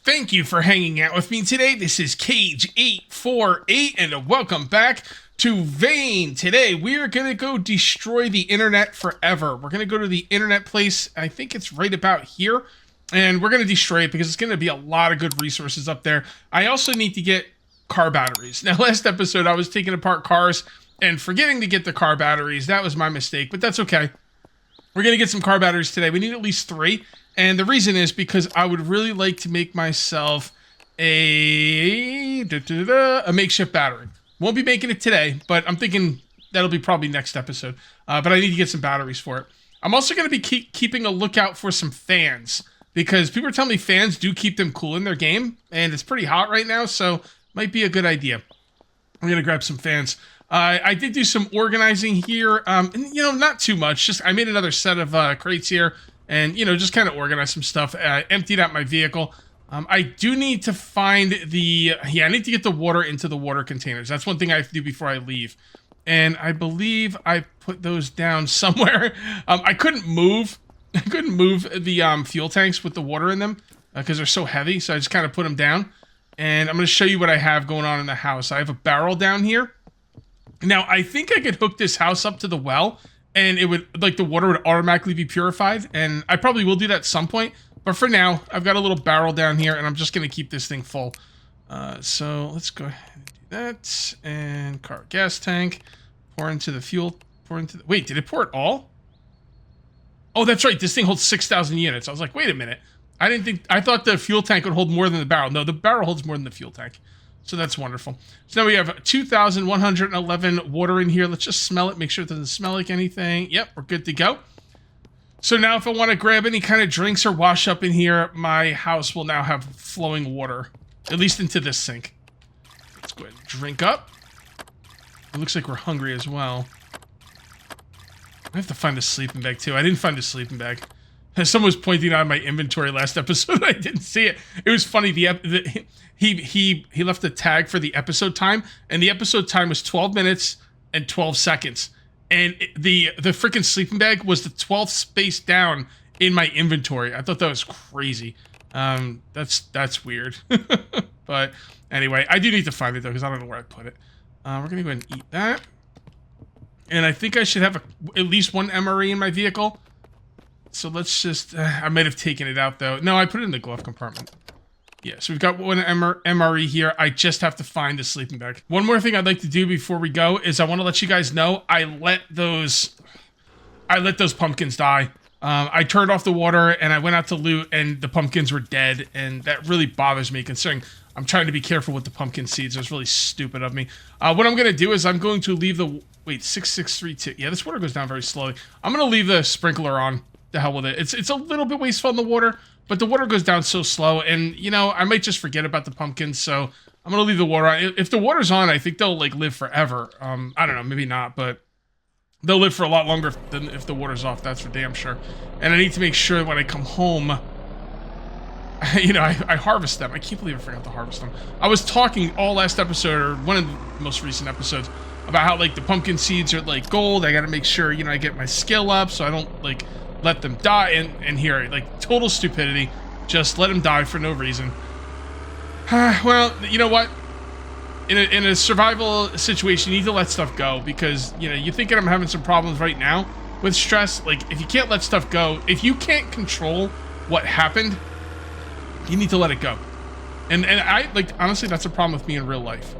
Thank you for hanging out with me today. This is Cage848 and welcome back to Vane. Today we are going to go destroy the internet forever. We're going to go to the internet place. I think it's right about here. And we're going to destroy it because it's going to be a lot of good resources up there. I also need to get car batteries. Now last episode I was taking apart cars and forgetting to get the car batteries. That was my mistake, but that's okay. We're going to get some car batteries today. We need at least 3. And the reason is because I would really like to make myself a makeshift battery. Won't be making it today, but I'm thinking that'll be probably next episode. But I need to get some batteries for it. I'm also going to be keeping a lookout for some fans, because people are telling me fans do keep them cool in their game, and it's pretty hot right now, so might be a good idea. I'm going to grab some fans. I did do some organizing here, and, not too much. Just I made another set of crates here. And, just kind of organize some stuff. Emptied out my vehicle. I do need to find I need to get the water into the water containers. That's one thing I have to do before I leave. And I believe I put those down somewhere. I couldn't move the fuel tanks with the water in them because they're so heavy. So I just kind of put them down. And I'm going to show you what I have going on in the house. I have a barrel down here. Now, I think I could hook this house up to the well. And it would, the water would automatically be purified. And I probably will do that at some point. But for now, I've got a little barrel down here. And I'm just going to keep this thing full. So let's go ahead and do that. And car gas tank. Pour into the fuel. Wait, did it pour it all? Oh, that's right. This thing holds 6,000 units. I was like, wait a minute. I thought the fuel tank would hold more than the barrel. No, the barrel holds more than the fuel tank. So that's wonderful. So now we have 2,111 water in here. Let's just smell it. Make sure it doesn't smell like anything. Yep, we're good to go. So now if I want to grab any kind of drinks or wash up in here, my house will now have flowing water. At least into this sink. Let's go ahead and drink up. It looks like we're hungry as well. I have to find a sleeping bag too. I didn't find a sleeping bag. Someone was pointing out my inventory last episode. I didn't see it. It was funny. He left a tag for the episode time, and the episode time was 12 minutes and 12 seconds. And the freaking sleeping bag was the 12th space down in my inventory. I thought that was crazy. That's weird. But anyway, I do need to find it though, because I don't know where I put it. We're gonna go ahead and eat that. And I think I should have at least one MRE in my vehicle. So let's just, I might have taken it out though. No, I put it in the glove compartment. Yeah, so we've got one MRE here. I just have to find the sleeping bag. One more thing I'd like to do before we go is I want to let you guys know I let those pumpkins die. I turned off the water and I went out to loot and the pumpkins were dead, and that really bothers me considering I'm trying to be careful with the pumpkin seeds. It was really stupid of me. What I'm going to do is I'm going to leave the, wait, 6632. Yeah, this water goes down very slowly. I'm going to leave the sprinkler on. The hell with it. It's a little bit wasteful in the water, but the water goes down so slow, and I might just forget about the pumpkins, so I'm gonna leave the water on. If the water's on, I think they'll live forever. I don't know, maybe not, but they'll live for a lot longer than if the water's off. That's for damn sure. And I need to make sure when I come home, I harvest them. I can't believe I forgot to harvest them. I was talking all last episode, or one of the most recent episodes, about how the pumpkin seeds are gold. I got to make sure I get my skill up so I don't let them die, and here, total stupidity. Just let them die for no reason. Well, you know what? In a survival situation, you need to let stuff go, because, you're thinking I'm having some problems right now with stress. If you can't let stuff go, if you can't control what happened, you need to let it go. And I, honestly, that's a problem with me in real life.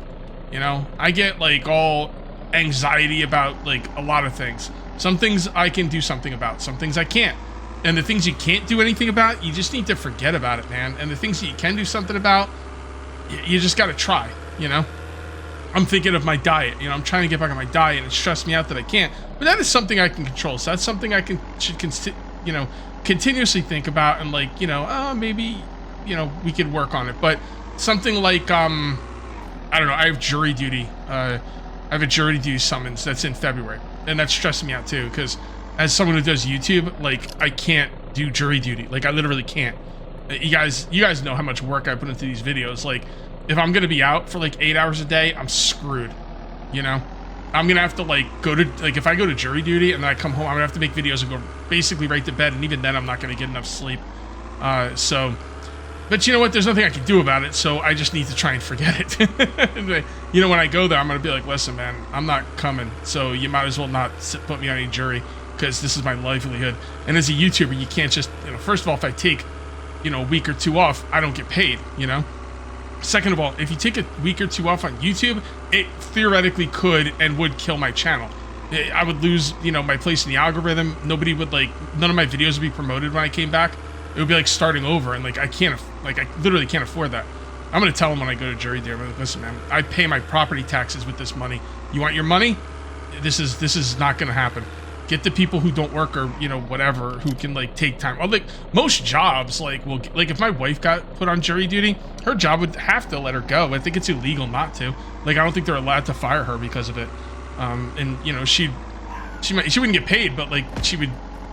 I get, all anxiety about, a lot of things. Some things I can do something about. Some things I can't. And the things you can't do anything about, you just need to forget about it, man. And the things that you can do something about, you just got to try, I'm thinking of my diet. I'm trying to get back on my diet, and it stressed me out that I can't. But that is something I can control. So that's something I should continuously think about, and maybe, we could work on it. But something like, I don't know, I have jury duty. I have a jury duty summons that's in February. And that's stressing me out too, because as someone who does YouTube, I can't do jury duty. I literally can't. You guys know how much work I put into these videos. If I'm gonna be out for 8 hours a day, I'm screwed. I'm gonna have to go to if I go to jury duty and then I come home, I'm gonna have to make videos and go basically right to bed, and even then I'm not gonna get enough sleep. So But you know what? There's nothing I can do about it, so I just need to try and forget it. You know, when I go there, I'm going to be like, listen, man, I'm not coming, so you might as well not put me on any jury, because this is my livelihood. And as a YouTuber, you can't just, you know, first of all, if I take, you know, a week or two off, I don't get paid, you know? Second of all, if you take a week or two off on YouTube, it theoretically could and would kill my channel. I would lose, you know, my place in the algorithm. Nobody would, like, none of my videos would be promoted when I came back. It would be like starting over, and like I literally can't afford that. I'm gonna tell them when I go to jury day, I'm like, listen, man, I pay my property taxes with this money. You want your money? This is not gonna happen. Get the people who don't work, or, you know, whatever, who can like take time. Well, like most jobs, like if my wife got put on jury duty, her job would have to let her go. I think it's illegal not to. Like, I don't think they're allowed to fire her because of it. And you know, she wouldn't get paid, but like she would.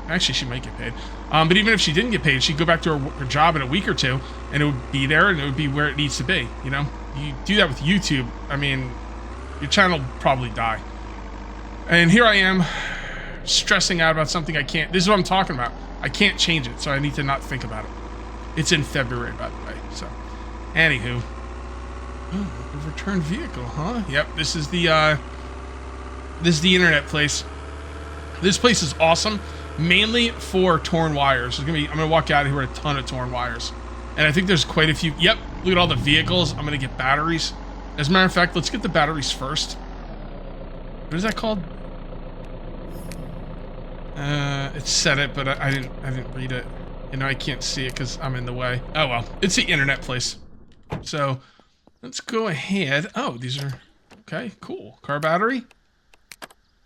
Actually, she might get paid. But even if she didn't get paid, she'd go back to her job in a week or two, and it would be there, and it would be where it needs to be, you know? You do that with YouTube, I mean, your channel will probably die. And here I am, stressing out about something I can't... This is what I'm talking about. I can't change it, so I need to not think about it. It's in February, by the way, so... Anywho. Oh, a returned vehicle, huh? Yep, this is the internet place. This place is awesome. Mainly for torn wires. I'm gonna walk out of here with a ton of torn wires, and I think there's quite a few. Yep, look at all the vehicles. I'm gonna get batteries. As a matter of fact, let's get the batteries first. What is that called? It said it, but I didn't read it. You know, I can't see it because I'm in the way. Oh well, it's the internet place. So let's go ahead. Oh, these are okay. Cool. Car battery.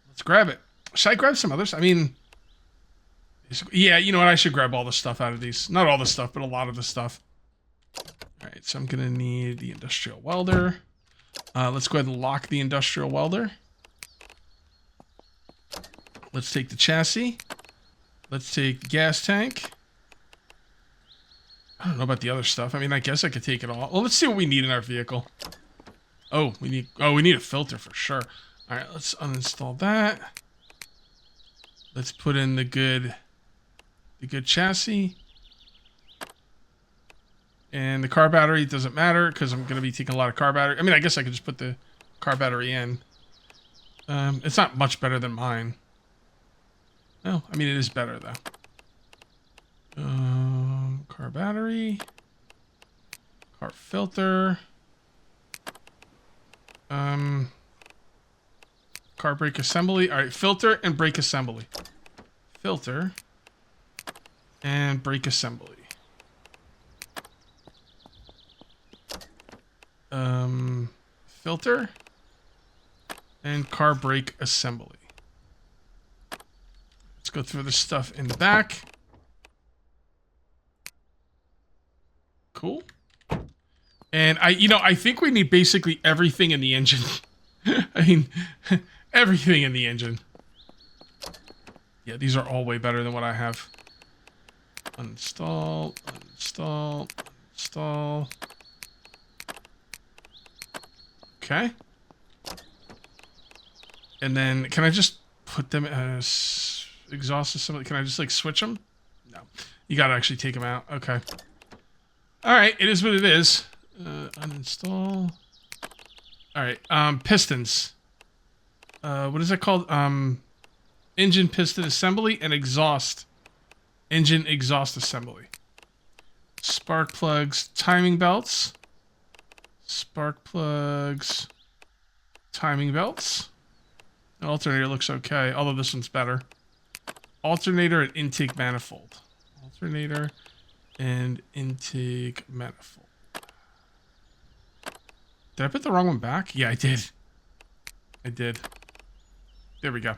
Let's grab it. Should I grab some others? I mean. Yeah, you know what? I should grab all the stuff out of these. Not all the stuff, but a lot of the stuff. Alright, so I'm going to need the industrial welder. Let's go ahead and lock the industrial welder. Let's take the chassis. Let's take the gas tank. I don't know about the other stuff. I mean, I guess I could take it all. Well, let's see what we need in our vehicle. Oh, we need a filter for sure. Alright, let's uninstall that. Let's put in the good chassis, and the car battery doesn't matter because I'm going to be taking a lot of car battery. I mean, I guess I could just put the car battery in. It's not much better than mine. No, I mean, it is better though. Car battery, car filter, car brake assembly. All right, filter and brake assembly. Filter and brake assembly. Filter and car brake assembly. Let's go through the stuff in the back. Cool. And I think we need basically everything in the engine. I mean, everything in the engine. Yeah, these are all way better than what I have. Uninstall, uninstall, uninstall. Okay. And then, can I just put them as exhaust assembly? Can I just, like, switch them? No. You gotta actually take them out. Okay. Alright, it is what it is. Uninstall. Alright, pistons. What is that called? Engine piston assembly and exhaust. Engine exhaust assembly. Spark plugs, timing belts. Spark plugs, timing belts. The alternator looks okay, although this one's better. Alternator and intake manifold. Alternator and intake manifold. Did I put the wrong one back? Yeah, I did. I did. There we go.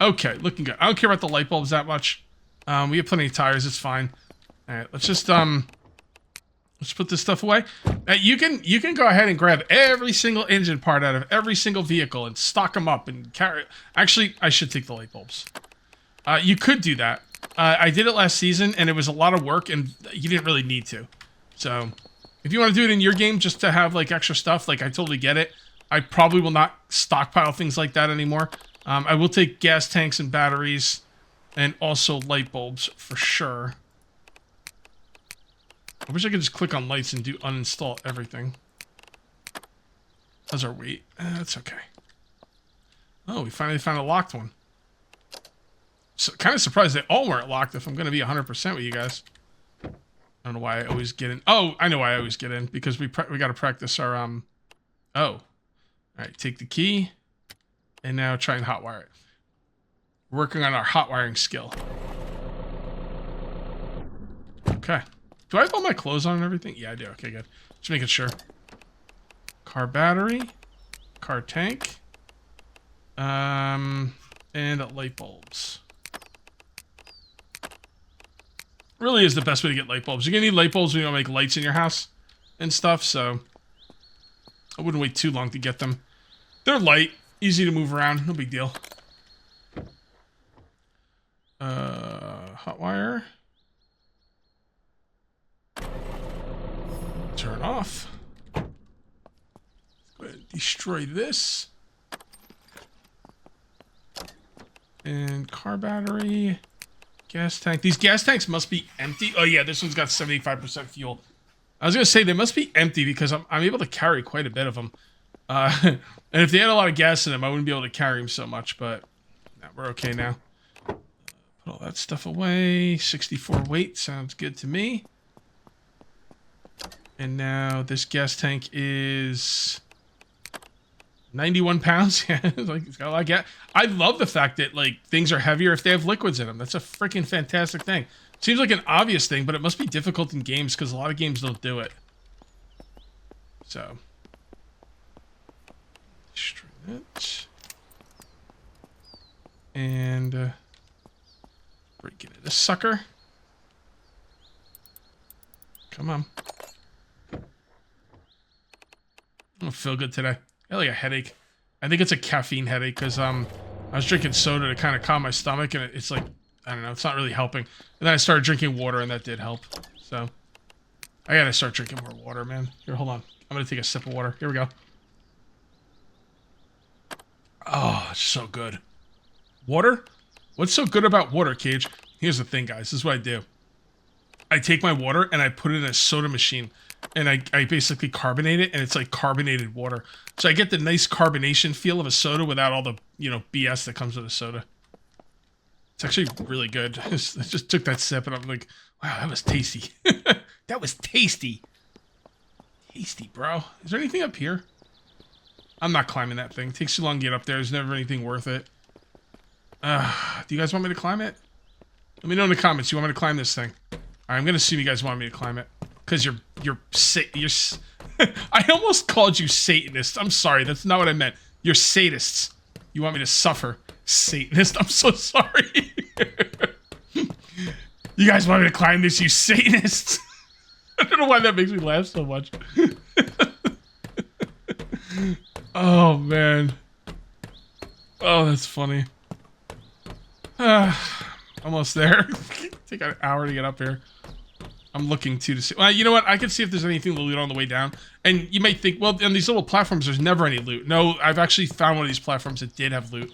Okay, looking good. I don't care about the light bulbs that much. We have plenty of tires. It's fine. All right, let's just let's put this stuff away. You can go ahead and grab every single engine part out of every single vehicle and stock them up and carry. Actually, I should take the light bulbs. You could do that. I did it last season, and it was a lot of work, and you didn't really need to. So, if you want to do it in your game just to have like extra stuff, like I totally get it. I probably will not stockpile things like that anymore. I will take gas tanks and batteries, and also light bulbs for sure. I wish I could just click on lights and do uninstall everything. How's our weight? That's okay. Oh, we finally found a locked one. So, kind of surprised they all weren't locked if I'm going to be 100% with you guys. I don't know why I always get in. Oh, I know why I always get in. Because we got to practice our, Oh. All right, take the key. And now try and hotwire it. We're working on our hotwiring skill. Okay. Do I have all my clothes on and everything? Yeah, I do. Okay, good. Just making sure. Car battery. Car tank. And light bulbs. Really is the best way to get light bulbs. You're going to need light bulbs when you want to make lights in your house and stuff, so I wouldn't wait too long to get them. They're light, easy to move around, no big deal. Hot wire. Turn off. Let's go ahead and destroy this. And car battery. Gas tank. These gas tanks must be empty. Oh yeah, this one's got 75% fuel. I was going to say they must be empty because I'm able to carry quite a bit of them. And if they had a lot of gas in them, I wouldn't be able to carry them so much, but nah, we're okay now. Put all that stuff away. 64 weight sounds good to me. And now this gas tank is 91 pounds. Yeah, it's got a lot of gas. I love the fact that like things are heavier if they have liquids in them. That's a freaking fantastic thing. Seems like an obvious thing, but it must be difficult in games because a lot of games don't do it. So, destroy that. And break into this sucker. Come on. I don't feel good today. I got like a headache. I think it's a caffeine headache because I was drinking soda to kind of calm my stomach, and it's like, I don't know, it's not really helping. And then I started drinking water, and that did help. So I gotta start drinking more water, man. Here, hold on. I'm gonna take a sip of water. Here we go. Oh, it's so good. Water? What's so good about water, Cage? Here's the thing, guys. This is what I do. I take my water and I put it in a soda machine. And I basically carbonate it, and it's like carbonated water. So I get the nice carbonation feel of a soda without all the, you know, BS that comes with a soda. It's actually really good. I just took that sip, and I'm like, wow, that was tasty. That was tasty. Tasty, bro. Is there anything up here? I'm not climbing that thing. It takes too long to get up there. There's never anything worth it. Do you guys want me to climb it? Let me know in the comments. You want me to climb this thing? All right, I'm going to assume you guys want me to climb it. Because you're I almost called you Satanists. I'm sorry, that's not what I meant. You're sadists. You want me to suffer. Satanist, I'm so sorry. You guys want me to climb this, you Satanists? I don't know why that makes me laugh so much. Oh, man. Oh, that's funny. Almost there. Take an hour to get up here. I'm looking to see. Well, you know what? I can see if there's anything to loot on the way down. And you might think, well, on these little platforms, there's never any loot. No, I've actually found one of these platforms that did have loot.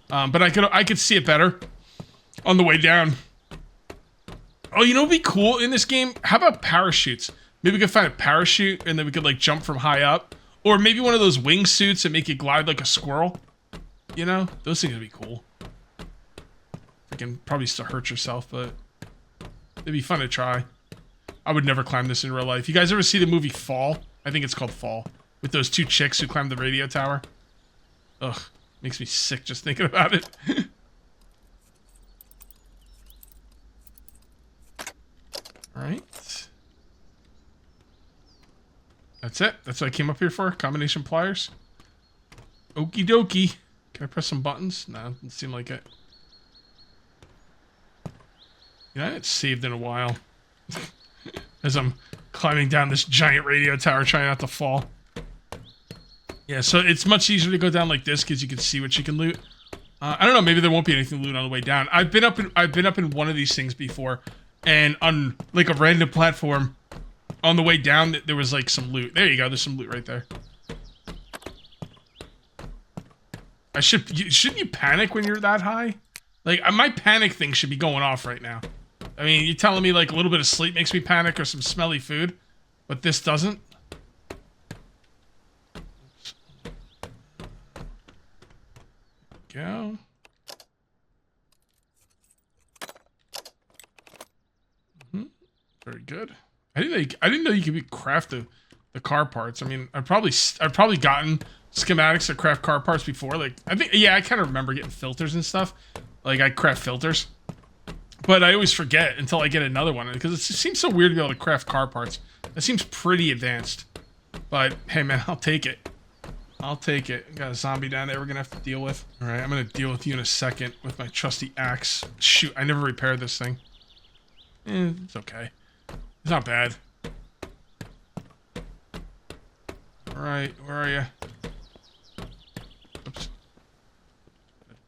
But I could see it better on the way down. Oh, you know what'd be cool in this game? How about parachutes? Maybe we could find a parachute and then we could like jump from high up. Or maybe one of those wingsuits that make you glide like a squirrel. You know? Those things would be cool. Freaking probably still hurt yourself, but it'd be fun to try. I would never climb this in real life. You guys ever see the movie Fall? I think it's called Fall. With those two chicks who climbed the radio tower. Ugh. Makes me sick just thinking about it. Alright. That's it. That's what I came up here for. Combination pliers. Okie dokie. Can I press some buttons? No, doesn't seem like it. Yeah, I haven't saved in a while. As I'm climbing down this giant radio tower trying not to fall. Yeah, so it's much easier to go down like this because you can see what you can loot. I don't know, maybe there won't be anything to loot on the way down. I've been up in one of these things before, and on like a random platform on the way down there was like some loot. There you go, there's some loot right there. Shouldn't you panic when you're that high? Like my panic thing should be going off right now. I mean, you're telling me like a little bit of sleep makes me panic or some smelly food, but this doesn't? Go. Very good. I didn't know you could craft the car parts. I mean, I've probably gotten schematics to craft car parts before. Like, I think, yeah, I kind of remember getting filters and stuff. Like, I craft filters. But I always forget until I get another one. Because it seems so weird to be able to craft car parts. That seems pretty advanced. But, hey, man, I'll take it. I'll take it. Got a zombie down there we're going to have to deal with. All right, I'm going to deal with you in a second with my trusty axe. Shoot, I never repaired this thing. It's okay. It's not bad. Alright, where are you? Oops.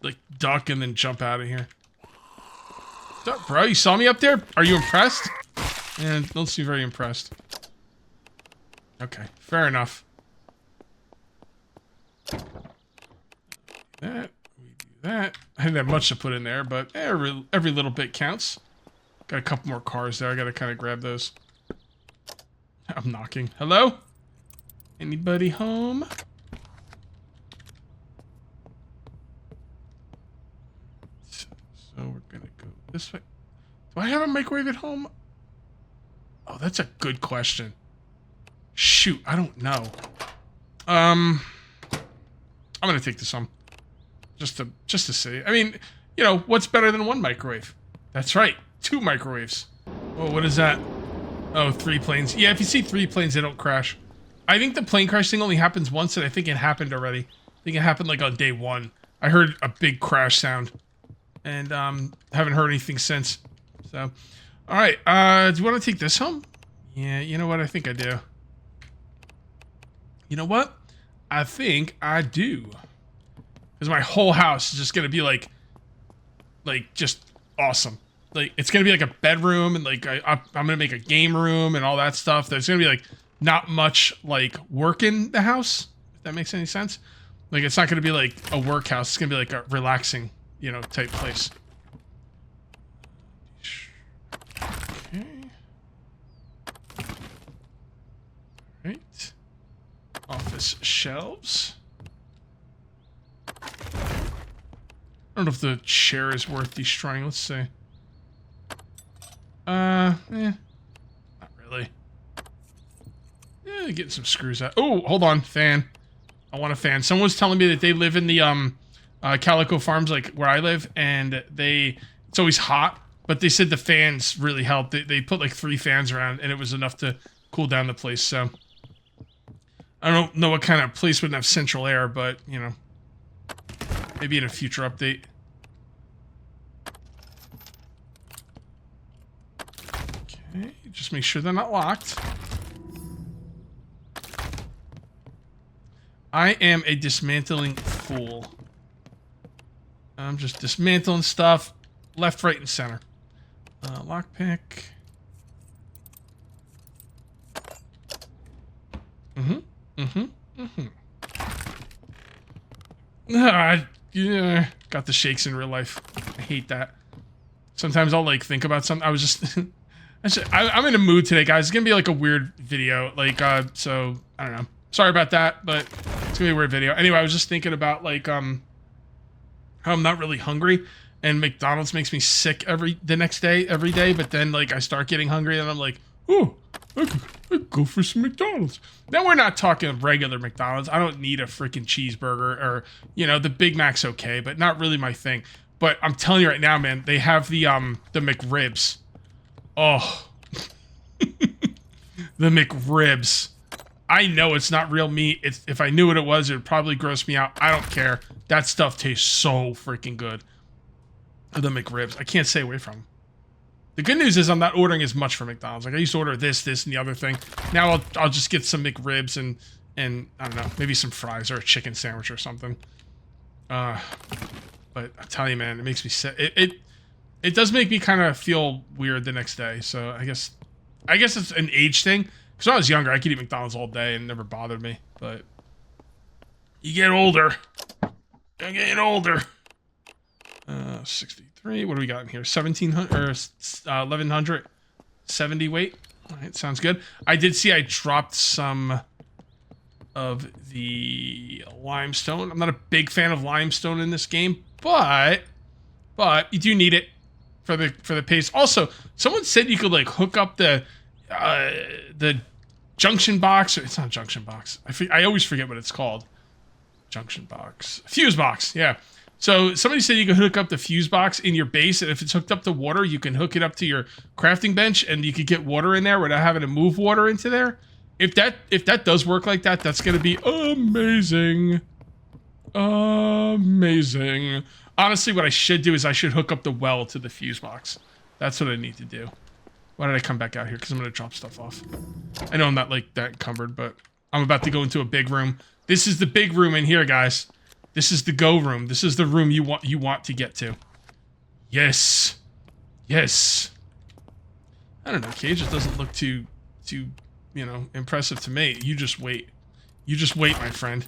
Like, duck and then jump out of here. What's up, bro? You saw me up there? Are you impressed? Man, don't seem very impressed. Okay, fair enough. That, we do that. I didn't have much to put in there, but every little bit counts. Got a couple more cars there. I gotta kind of grab those. I'm knocking. Hello? Anybody home? So we're gonna go this way. Do I have a microwave at home? Oh, that's a good question. Shoot, I don't know. I'm gonna take this home. Just to see. I mean, you know, what's better than one microwave? That's right. 2 microwaves. Oh, what is that? Oh, 3 planes. Yeah, if you see 3 planes, they don't crash. I think the plane crash thing only happens once, and I think it happened already. I think it happened like on day 1. I heard a big crash sound, and haven't heard anything since. So, all right. Do you want to take this home? Yeah, you know what? I think I do. You know what? I think I do. Because my whole house is just gonna be like just awesome. Like, it's gonna be like a bedroom, and like I'm gonna make a game room and all that stuff. There's gonna be like not much like work in the house, if that makes any sense. Like, it's not gonna be like a work house. It's gonna be like a relaxing, you know, type place. Okay. Right. Office shelves. I don't know if the chair is worth destroying. Let's see. Not really. Getting some screws out. Oh, hold on, fan. I want a fan. Someone was telling me that they live in the Calico Farms, like where I live, and it's always hot, but they said the fans really helped. They put like 3 fans around, and it was enough to cool down the place. So I don't know what kind of place wouldn't have central air, but you know, maybe in a future update. Okay, just make sure they're not locked. I am a dismantling fool. I'm just dismantling stuff left, right, and center. Lockpick. Yeah, got the shakes in real life. I hate that. Sometimes I'll like think about something. I was just, I'm in a mood today, guys. It's gonna be like a weird video. Like, so I don't know. Sorry about that, but it's gonna be a weird video. Anyway, I was just thinking about like, how I'm not really hungry, and McDonald's makes me sick every day. But then like I start getting hungry, and I'm like, oh, I could go for some McDonald's. Now we're not talking regular McDonald's. I don't need a freaking cheeseburger, or you know, the Big Mac's okay, but not really my thing. But I'm telling you right now, man, they have the McRibs. Oh, the McRibs. I know it's not real meat. If I knew what it was, it would probably gross me out. I don't care. That stuff tastes so freaking good. The McRibs. I can't stay away from them. The good news is I'm not ordering as much from McDonald's. Like, I used to order this, and the other thing. Now I'll just get some McRibs and I don't know, maybe some fries or a chicken sandwich or something. But I tell you, man, it makes me sick. It does make me kind of feel weird the next day. So I guess it's an age thing. Because when I was younger, I could eat McDonald's all day and it never bothered me. But you get older. I'm getting older. 63. 3. What do we got in here? 1700 or 1170 weight. All right, sounds good. I did see I dropped some of the limestone. I'm not a big fan of limestone in this game, but you do need it for the pace. Also, someone said you could like hook up the junction box. It's not junction box. I always forget what it's called. Junction box. Fuse box. Yeah. So somebody said you could hook up the fuse box in your base, and if it's hooked up to water, you can hook it up to your crafting bench, and you could get water in there without having to move water into there. If that does work like that, that's gonna be amazing. Amazing. Honestly, what I should do is I should hook up the well to the fuse box. That's what I need to do. Why did I come back out here? Because I'm gonna drop stuff off. I know I'm not like that encumbered, but I'm about to go into a big room. This is the big room in here, guys. This is the go room. This is the room you want to get to. Yes. Yes. I don't know, Cage. It doesn't look too, you know, impressive to me. You just wait. You just wait, my friend.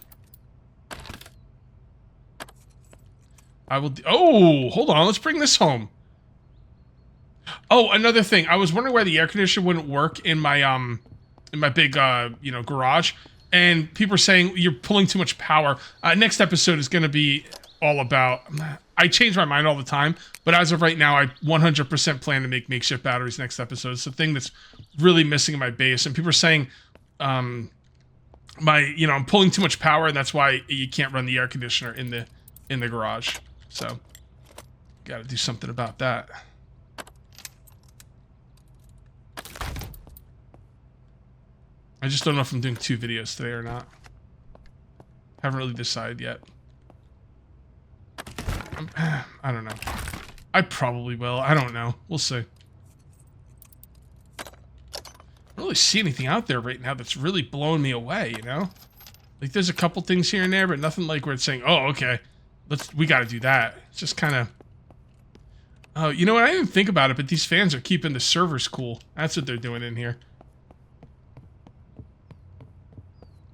I will. Oh, hold on. Let's bring this home. Oh, another thing. I was wondering why the air conditioner wouldn't work in my big you know, garage. And people are saying you're pulling too much power. Next episode is going to be all about... I change my mind all the time, but as of right now, I 100% plan to make makeshift batteries next episode. It's the thing that's really missing in my base. And people are saying, I'm pulling too much power, and that's why you can't run the air conditioner in the garage. So, got to do something about that. I just don't know if I'm doing 2 videos today or not. Haven't really decided yet. I don't know. I probably will. I don't know. We'll see. I don't really see anything out there right now that's really blowing me away, you know? Like, there's a couple things here and there, but nothing like where it's saying, oh, okay, we gotta do that. It's just kind of... Oh, you know what? I didn't think about it, but these fans are keeping the servers cool. That's what they're doing in here.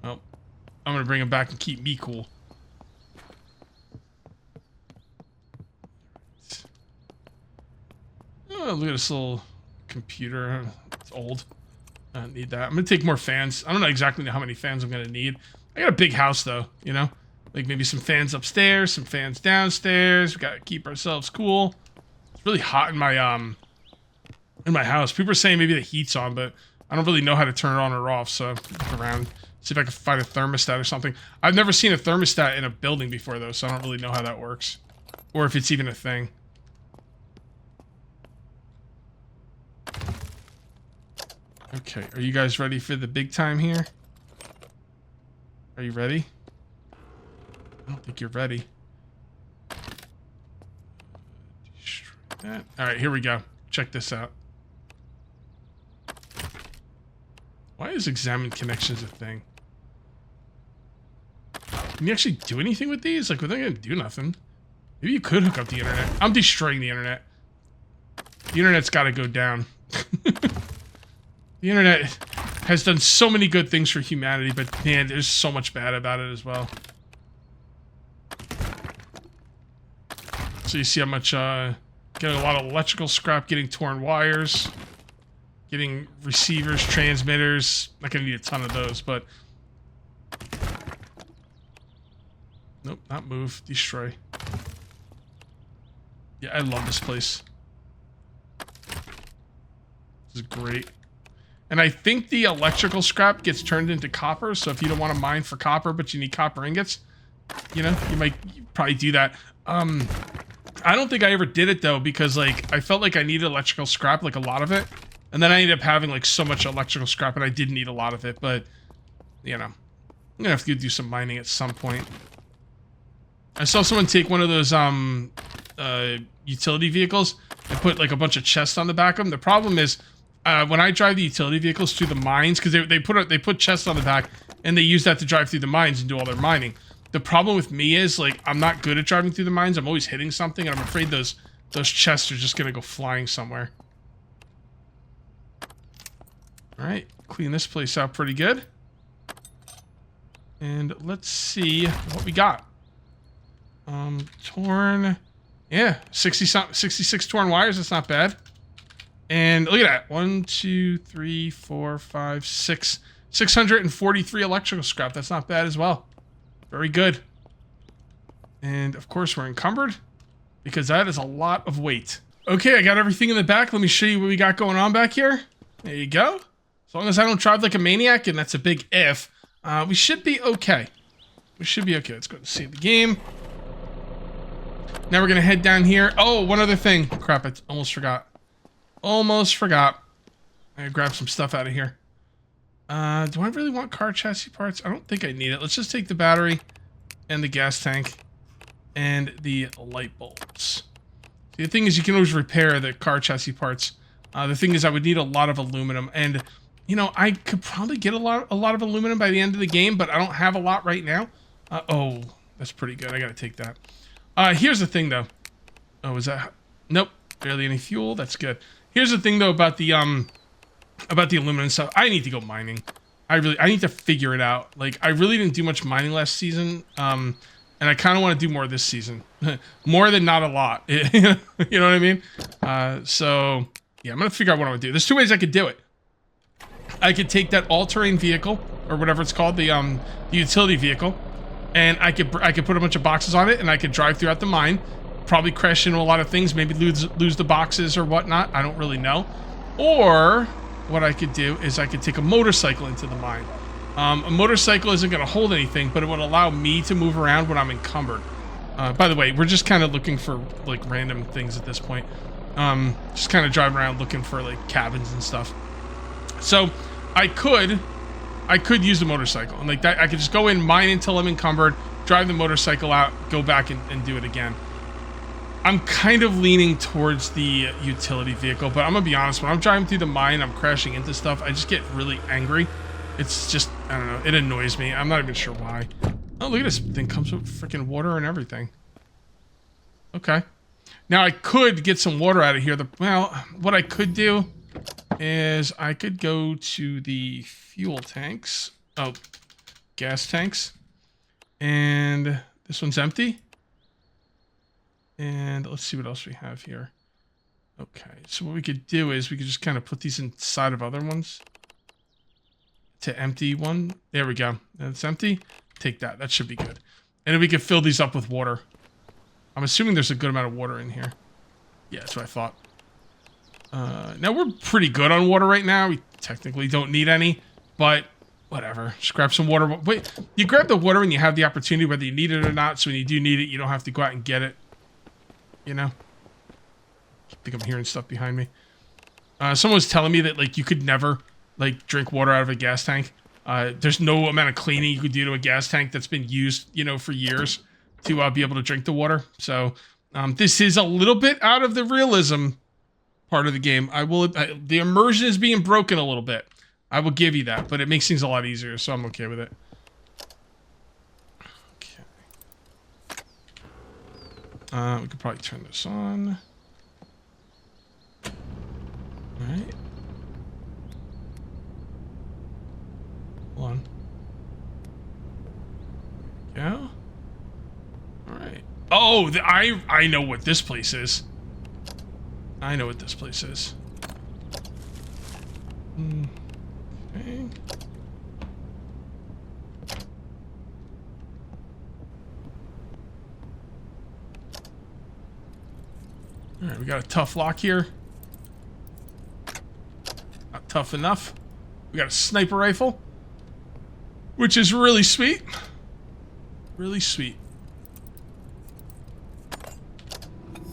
Well, I'm gonna bring them back and keep me cool. Oh, look at this little computer. It's old. I don't need that. I'm gonna take more fans. I don't know exactly how many fans I'm gonna need. I got a big house though, you know? Like maybe some fans upstairs, some fans downstairs. We gotta keep ourselves cool. It's really hot in my house. People are saying maybe the heat's on, but I don't really know how to turn it on or off, so look around. See if I can find a thermostat or something. I've never seen a thermostat in a building before though, so I don't really know how that works. Or if it's even a thing. Okay, are you guys ready for the big time here? Are you ready? I don't think you're ready. Alright, here we go. Check this out. Why is examine connections a thing? Can you actually do anything with these? Like, they're not gonna do nothing. Maybe you could hook up the internet. I'm destroying the internet. The internet's gotta go down. The internet has done so many good things for humanity, but man, there's so much bad about it as well. So you see how much, getting a lot of electrical scrap, getting torn wires, getting receivers, transmitters. Not gonna need a ton of those, but... Nope, not move, destroy. Yeah, I love this place. This is great. And I think the electrical scrap gets turned into copper, so if you don't want to mine for copper, but you need copper ingots, you know, you might probably do that. I don't think I ever did it, though, because, like, I felt like I needed electrical scrap, like, a lot of it. And then I ended up having, like, so much electrical scrap, and I did need a lot of it, but, you know, I'm gonna have to do some mining at some point. I saw someone take one of those, utility vehicles and put, like, a bunch of chests on the back of them. The problem is, when I drive the utility vehicles through the mines, because they put chests on the back, and they use that to drive through the mines and do all their mining. The problem with me is, like, I'm not good at driving through the mines. I'm always hitting something, and I'm afraid those chests are just gonna go flying somewhere. All right, clean this place out pretty good. And let's see what we got. Torn Yeah, 66 torn wires. That's not bad. And look at that. 1, 2, 3, 4, 5, 6. 643 electrical scrap. That's not bad as well. Very good. And of course we're encumbered because that is a lot of weight. Okay, I got everything in the back. Let me show you what we got going on back here. There you go. As long as I don't drive like a maniac, and that's a big if, we should be okay. We should be okay. Let's go to save the game. Now we're going to head down here. Oh, one other thing. Crap, I almost forgot. Almost forgot. I gotta grab some stuff out of here. Do I really want car chassis parts? I don't think I need it. Let's just take the battery and the gas tank and the light bulbs. The thing is, you can always repair the car chassis parts. The thing is, I would need a lot of aluminum, and you know, I could probably get a lot of aluminum by the end of the game, but I don't have a lot right now. Oh, that's pretty good. I gotta take that. Here's the thing, though. Oh, is that? Nope, barely any fuel. That's good. Here's the thing, though, about the aluminum stuff. I need to go mining. I need to figure it out. Like, I really didn't do much mining last season, and I kind of want to do more this season. More than not a lot. You know what I mean? So, yeah, I'm going to figure out what I'm going to do. There's two ways I could do it. I could take that all-terrain vehicle, or whatever it's called, the utility vehicle, and I could put a bunch of boxes on it, and I could drive throughout the mine, probably crash into a lot of things, maybe lose the boxes or whatnot. I don't really know. Or what I could do is I could take a motorcycle into the mine. A motorcycle isn't going to hold anything, but it would allow me to move around when I'm encumbered. By the way, we're just kind of looking for like random things at this point. Just kind of driving around looking for like cabins and stuff. So I could use the motorcycle, and like that I could just go in, mine until I'm encumbered, drive the motorcycle out, go back and do it again. I'm kind of leaning towards the utility vehicle, but I'm gonna be honest, when I'm driving through the mine, I'm crashing into stuff, I just get really angry. It's just, I don't know, it annoys me. I'm not even sure why. Oh, look at this thing, comes with freaking water and everything. Okay. Now I could get some water out of here. Well, what I could do is I could go to the fuel tanks. Oh, gas tanks. And this one's empty. And let's see what else we have here. Okay, so what we could do is we could just kind of put these inside of other ones. To empty one. There we go. That's empty. Take that. That should be good. And then we could fill these up with water. I'm assuming there's a good amount of water in here. Yeah, that's what I thought. Now we're pretty good on water right now. We technically don't need any, but whatever. Just grab some water. Wait, you grab the water when you have the opportunity, whether you need it or not. So when you do need it, you don't have to go out and get it. You know? I think I'm hearing stuff behind me. Someone was telling me that like you could never like drink water out of a gas tank. There's no amount of cleaning you could do to a gas tank that's been used, you know, for years to be able to drink the water. So this is a little bit out of the realism part of the game. The immersion is being broken a little bit. I will give you that, but it makes things a lot easier, so I'm okay with it. Okay. We could probably turn this on. All right. Hold on. There we go. All right. Oh, I know what this place is. I know what this place is. Okay. All right, we got a tough lock here. Not tough enough. We got a sniper rifle, which is really sweet. Really sweet.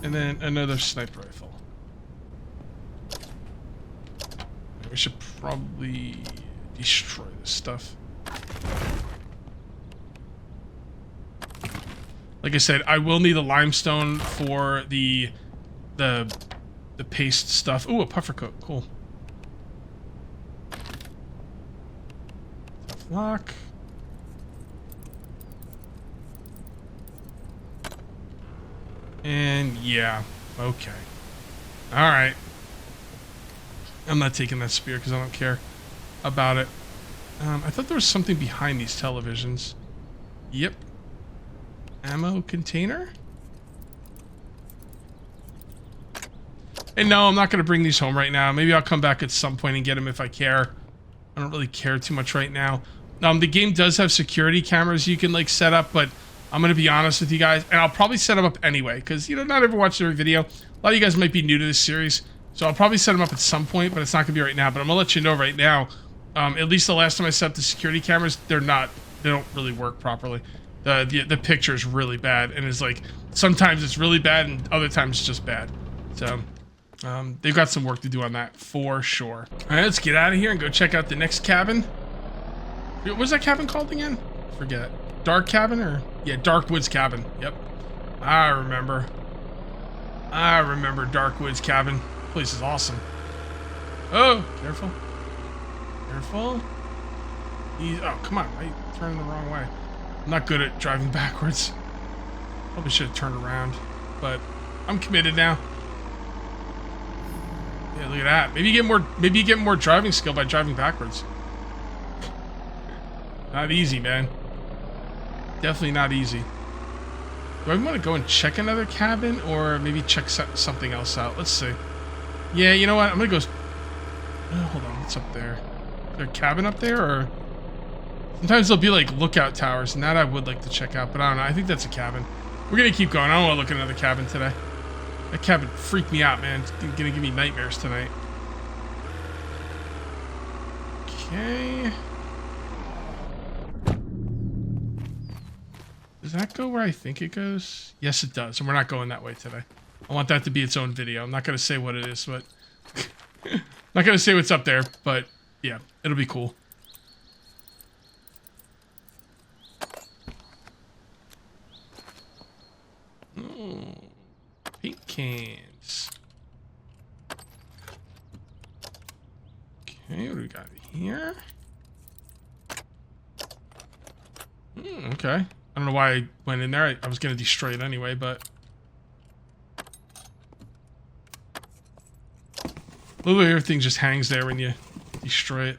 And then another sniper rifle. We should probably destroy this stuff. Like I said, I will need a limestone for the paste stuff. Ooh, a puffer coat. Cool. Tough lock. And yeah, okay. Alright. I'm not taking that spear because I don't care about it. I thought there was something behind these televisions. Yep. Ammo container? And no, I'm not going to bring these home right now. Maybe I'll come back at some point and get them if I care. I don't really care too much right now. The game does have security cameras you can, like, set up, but I'm going to be honest with you guys, and I'll probably set them up anyway, because, you know, not everyone watches every video. A lot of you guys might be new to this series, so I'll probably set them up at some point, but it's not going to be right now. But I'm going to let you know right now, at least the last time I set up the security cameras, they don't really work properly. The picture is really bad, and it's like, sometimes it's really bad, and other times it's just bad. So, they've got some work to do on that, for sure. All right, let's get out of here and go check out the next cabin. What was that cabin called again? Forget. Dark Cabin, or? Yeah, Dark Woods Cabin. Yep. I remember Dark Woods Cabin. Place is awesome. Oh, careful. Careful. Oh, come on. Why are you turning the wrong way? I'm not good at driving backwards. Probably should have turned around. But I'm committed now. Yeah, look at that. Maybe you get more driving skill by driving backwards. Not easy, man. Definitely not easy. Do I want to go and check another cabin, or maybe check something else out? Let's see. Yeah, you know what? I'm gonna go. Hold on, what's up there? Is there a cabin up there, or sometimes there'll be like lookout towers, and that I would like to check out, but I don't know. I think that's a cabin. We're gonna keep going. I don't want to look at another cabin today. That cabin freaked me out, man. It's gonna give me nightmares tonight. Okay. Does that go where I think it goes? Yes, it does. And we're not going that way today. I want that to be its own video. I'm not going to say what it is, but... not going to say what's up there, but yeah, it'll be cool. Oh, paint cans. Okay, what do we got here? Okay. I don't know why I went in there. I was going to destroy it anyway, but... Literally everything just hangs there when you destroy it.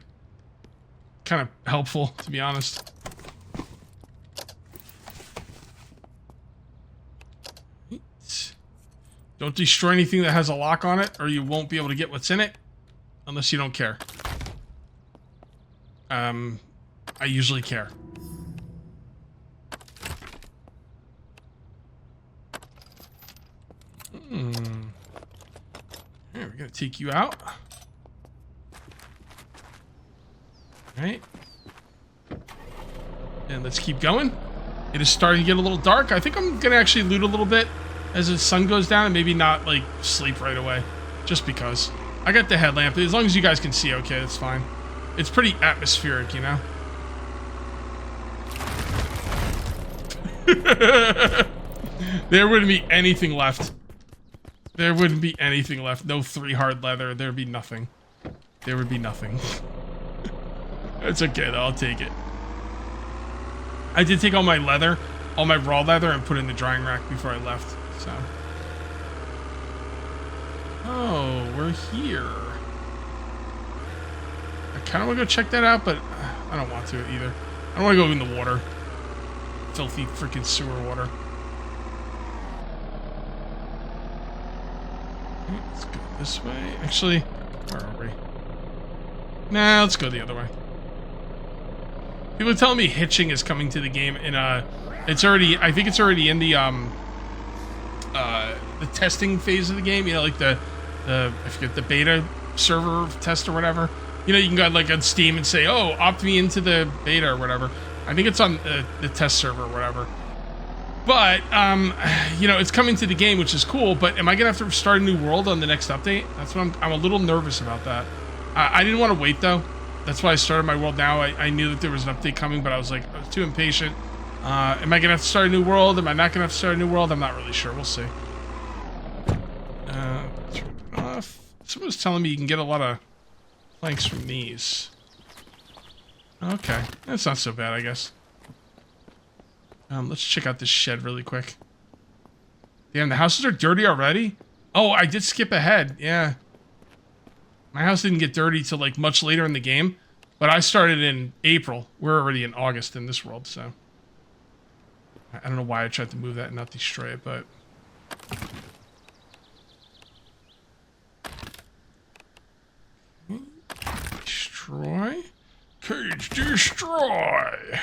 Kind of helpful, to be honest. Don't destroy anything that has a lock on it, or you won't be able to get what's in it. Unless you don't care. I usually care. Here, we're gonna take you out. Alright. And let's keep going. It is starting to get a little dark. I think I'm gonna actually loot a little bit as the sun goes down and maybe not, like, sleep right away. Just because. I got the headlamp. As long as you guys can see okay, that's fine. It's pretty atmospheric, you know? There wouldn't be anything left. There wouldn't be anything left. No 3 hard leather. There'd be nothing. There would be nothing. It's okay, though. I'll take it. I did take all my leather, all my raw leather, and put it in the drying rack before I left, so. Oh, we're here. I kind of want to go check that out, but I don't want to either. I don't want to go in the water. Filthy freaking sewer water. Let's go this way. Actually, where are we? Nah, let's go the other way. People are telling me hitching is coming to the game in it's already, I think it's already in the testing phase of the game, you know, like the I forget, the beta server test or whatever. You know, you can go like on Steam and say, oh, opt me into the beta or whatever. I think it's on the test server or whatever. But, you know, it's coming to the game, which is cool, but am I going to have to start a new world on the next update? That's what I'm a little nervous about that. I didn't want to wait, though. That's why I started my world now. I knew that there was an update coming, but I was like, I was too impatient. Am I going to have to start a new world? Am I not going to have to start a new world? I'm not really sure. We'll see. Turn it off. Someone was telling me you can get a lot of planks from these. Okay. That's not so bad, I guess. Let's check out this shed really quick. Damn, the houses are dirty already? Oh, I did skip ahead. Yeah. My house didn't get dirty till like much later in the game, but I started in April. We're already in August in this world, so. I don't know why I tried to move that and not destroy it, but. Cage destroy.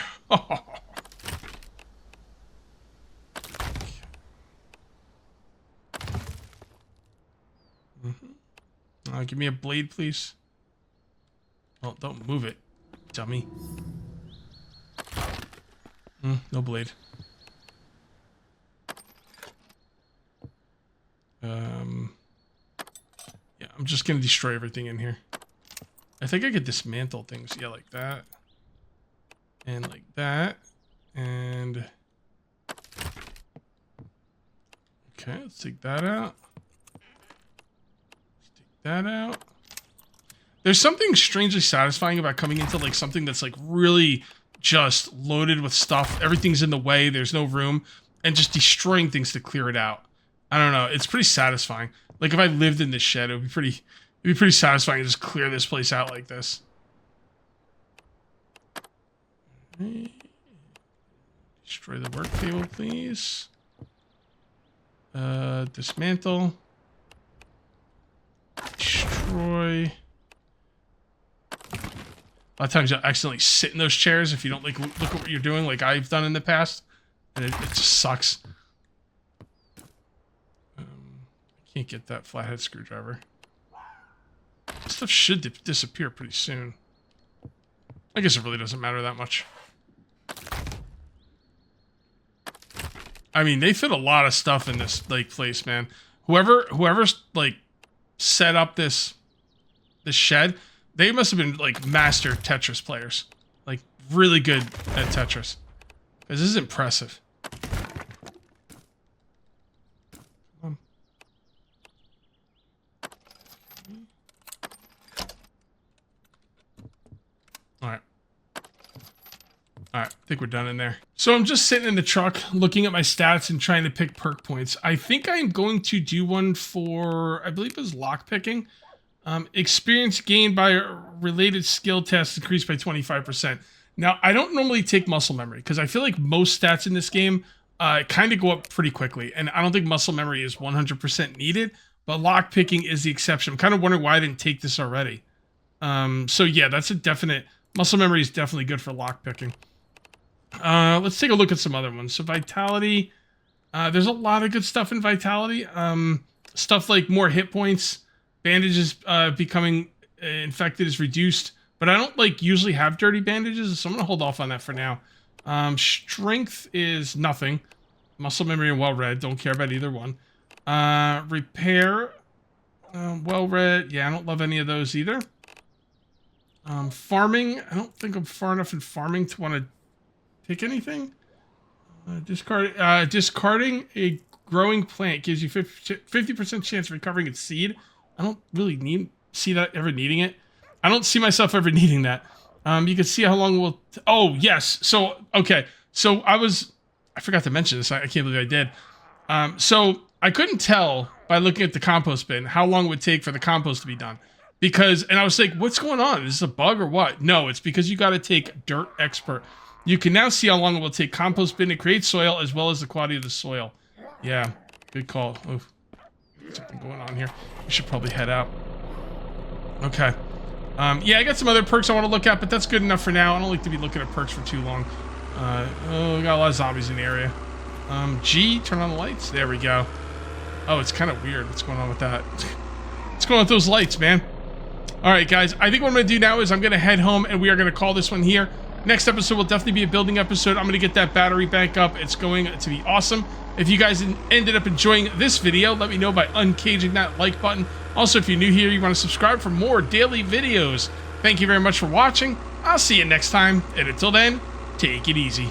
Give me a blade, please. Oh, don't move it, dummy. No blade. Yeah, I'm just gonna destroy everything in here. I think I could dismantle things. Yeah, like that. And like that. And... okay, let's take that out. Let's take that out. There's something strangely satisfying about coming into like something that's like really just loaded with stuff. Everything's in the way. There's no room. And just destroying things to clear it out. I don't know. It's pretty satisfying. Like if I lived in this shed, it'd be pretty satisfying to just clear this place out like this. Destroy the work table, please. Dismantle. Destroy. A lot of times you'll accidentally sit in those chairs if you don't like look at what you're doing, like I've done in the past, and it just sucks. I can't get that flathead screwdriver. This stuff should disappear pretty soon. I guess it really doesn't matter that much. I mean, they fit a lot of stuff in this like place, man. Whoever's like set up this shed, they must have been like master Tetris players, like really good at Tetris. This is impressive. Alright, I think we're done in there. So I'm just sitting in the truck, looking at my stats and trying to pick perk points. I think I'm going to do one for, I believe it was lockpicking. Experience gained by related skill tests increased by 25%. Now, I don't normally take muscle memory, because I feel like most stats in this game kind of go up pretty quickly. And I don't think muscle memory is 100% needed, but lockpicking is the exception. I'm kind of wondering why I didn't take this already. So yeah, that's a definite, muscle memory is definitely good for lockpicking. Let's take a look at some other ones. So vitality, there's a lot of good stuff in vitality. Stuff like more hit points, bandages becoming infected is reduced, but I don't like usually have dirty bandages, so I'm gonna hold off on that for now. Strength is nothing. Muscle memory and well read, don't care about either one. Repair, well read, yeah, I don't love any of those either. Farming, I don't think I'm far enough in farming to want to take anything. Discarding a growing plant gives you 50% chance of recovering its seed. I don't really see that ever needing it. I don't see myself ever needing that. You can see how long we'll... oh, yes. So, okay. So I forgot to mention this. I can't believe I did. So I couldn't tell by looking at the compost bin how long it would take for the compost to be done. And I was like, what's going on? Is this a bug or what? No, it's because you got to take Dirt Expert. You can now see how long it will take compost bin to create soil, as well as the quality of the soil. Yeah, good call. Oof. Something going on here. We should probably head out. Okay. Yeah, I got some other perks I want to look at, but that's good enough for now. I don't like to be looking at perks for too long. Oh, we got a lot of zombies in the area. G, turn on the lights. There we go. Oh, it's kind of weird. What's going on with that? What's going on with those lights, man? All right, guys. I think what I'm going to do now is I'm going to head home, and we are going to call this one here. Next episode will definitely be a building episode. I'm going to get that battery bank up. It's going to be awesome. If you guys ended up enjoying this video, let me know by uncaging that like button. Also, if you're new here, you want to subscribe for more daily videos. Thank you very much for watching. I'll see you next time. And until then, take it easy.